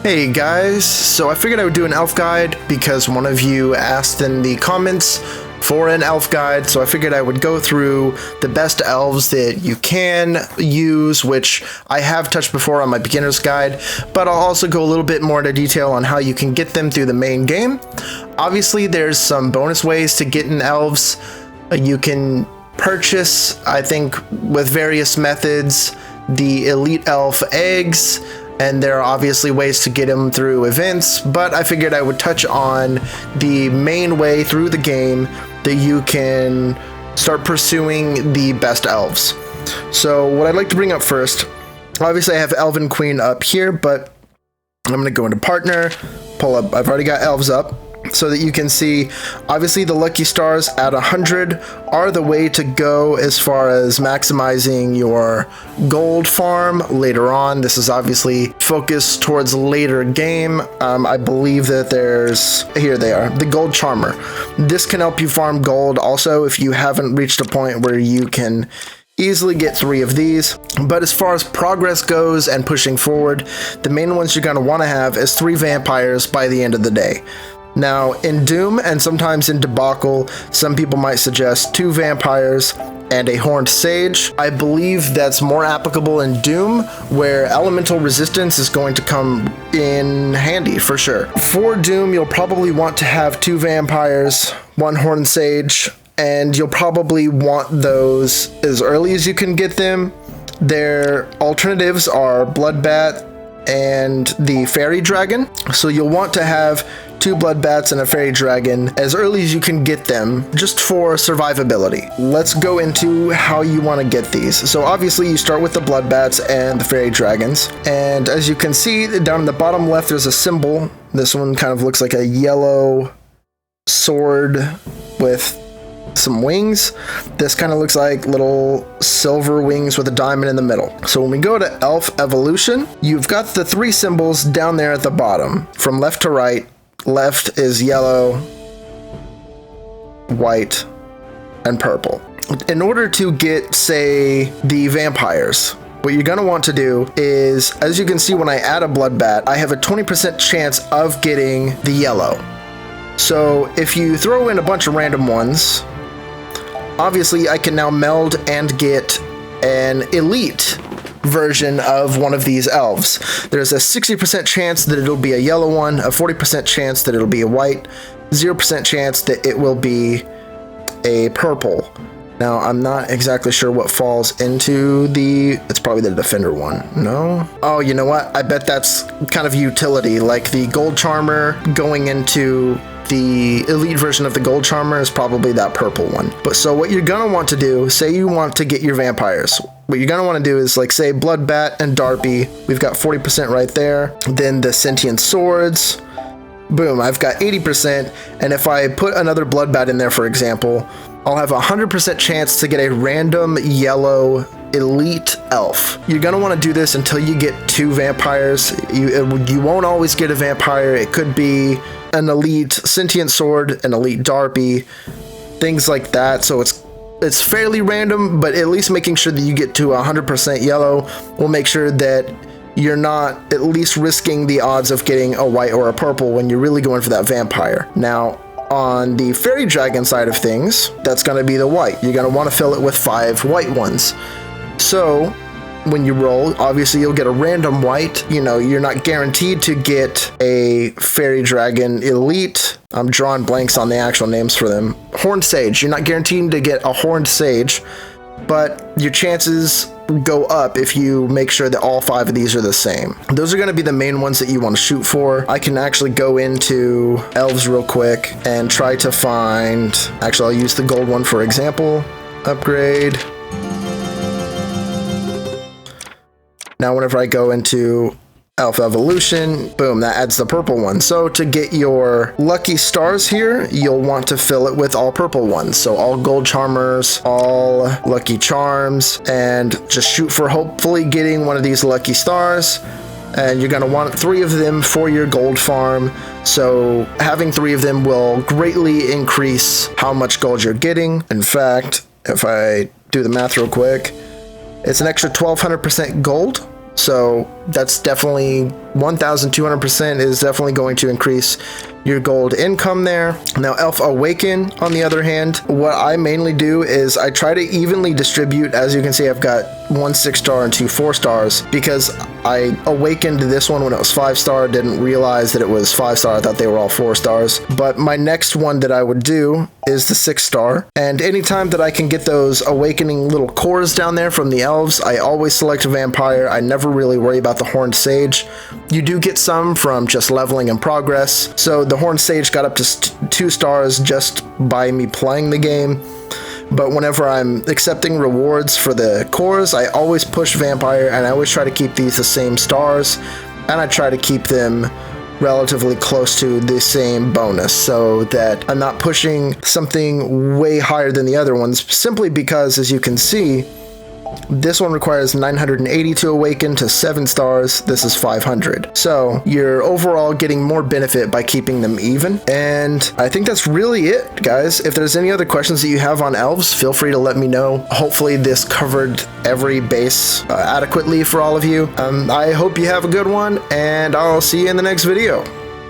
Hey guys, so I figured I would do an elf guide because one of you asked in the comments for an elf guide, so I figured I would go through the best elves that you can use, which I have touched before on my beginner's guide, but I'll also go a little bit more into detail on how you can get them through the main game. Obviously, there's some bonus ways to get in elves. You can purchase, I think, with various methods, the elite elf eggs, and there are obviously ways to get them through events, but I figured I would touch on the main way through the game that you can start pursuing the best elves. So what I'd like to bring up first, obviously I have Elven Queen up here, but I'm going to go into partner, pull up, I've already got elves up, so that you can see, obviously the lucky stars at 100 are the way to go as far as maximizing your gold farm later on. This is obviously focused towards later game. I believe that here they are, the gold charmer. This can help you farm gold also if you haven't reached a point where you can easily get 3 of these. But as far as progress goes and pushing forward, the main ones you're going to want to have is 3 vampires by the end of the day. Now, in Doom and sometimes in Debacle, some people might suggest 2 vampires and a horned sage. I believe that's more applicable in Doom, where elemental resistance is going to come in handy for sure. For Doom, you'll probably want to have 2 vampires, 1 horned sage, and you'll probably want those as early as you can get them. Their alternatives are Bloodbat and the Fairy Dragon. So you'll want to have 2 Bloodbats and a Fairy Dragon as early as you can get them, just for survivability. Let's go into how you want to get these. So obviously you start with the Bloodbats and the Fairy Dragons, and as you can see down in the bottom left there's a symbol. This one kind of looks like a yellow sword with some wings. This kind of looks like little silver wings with a diamond in the middle. So when we go to Elf Evolution, you've got the 3 symbols down there at the bottom from left to right. Left is yellow, white, and purple. In order to get, say, the vampires, what you're going to want to do is, as you can see when I add a Bloodbat, I have a 20% chance of getting the yellow. So if you throw in a bunch of random ones, obviously I can now meld and get an elite version of one of these elves. There's a 60% chance that it'll be a yellow one, a 40% chance that it'll be a white, 0% chance that it will be a purple. Now, I'm not exactly sure what falls into it's probably the defender one. No? Oh, you know what? I bet that's kind of utility, like the gold charmer going into the elite version of the gold charmer is probably that purple one. But so what you're gonna want to do, say you want to get your vampires, what you're gonna want to do is, like, say Bloodbat and Darpy, we've got 40% right there. Then the sentient swords, boom, I've got 80%. And if I put another Bloodbat in there, for example, I'll have a 100% chance to get a random yellow elite elf. You're gonna want to do this until you get 2 vampires. You won't always get a vampire. It could be an elite sentient sword, an elite Darpy, things like that. So it's fairly random, but at least making sure that you get to 100% yellow will make sure that you're not at least risking the odds of getting a white or a purple when you're really going for that vampire. Now, on the Fairy Dragon side of things, that's going to be the white. You're going to want to fill it with 5 white ones. So when you roll, obviously you'll get a random white. You know, you're not guaranteed to get a Fairy Dragon elite. I'm drawing blanks on the actual names for them. Horned Sage, you're not guaranteed to get a Horned Sage, but your chances go up if you make sure that all 5 of these are the same. Those are going to be the main ones that you want to shoot for. I can actually go into Elves real quick and try to find, actually I'll use the gold one for example, upgrade. Now whenever I go into Elf Evolution, boom, that adds the purple one. So to get your lucky stars here, you'll want to fill it with all purple ones. So all gold charmers, all lucky charms, and just shoot for hopefully getting one of these lucky stars. And you're going to want 3 of them for your gold farm. So having 3 of them will greatly increase how much gold you're getting. In fact, if I do the math real quick, it's an extra 1200% gold So that's definitely 1,200% is definitely going to increase your gold income there. Now, Elf Awaken, on the other hand, what I mainly do is I try to evenly distribute. As you can see, I've got 1 6-star and 2 4-stars because I awakened this one when it was 5-star, didn't realize that it was 5-star. I thought they were all 4-stars. But my next one that I would do is the 6-star. And anytime that I can get those awakening little cores down there from the elves, I always select a vampire. I never really worry about the Horned Sage. You do get some from just leveling in progress. So the Horned Sage got up to 2 stars just by me playing the game. But whenever I'm accepting rewards for the cores, I always push vampire, and I always try to keep these the same stars, and I try to keep them relatively close to the same bonus so that I'm not pushing something way higher than the other ones, simply because, as you can see, this one requires 980 to awaken to 7 stars. This is 500. So you're overall getting more benefit by keeping them even. And I think that's really it, guys. If there's any other questions that you have on elves, feel free to let me know. Hopefully this covered every base adequately for all of you. I hope you have a good one, and I'll see you in the next video.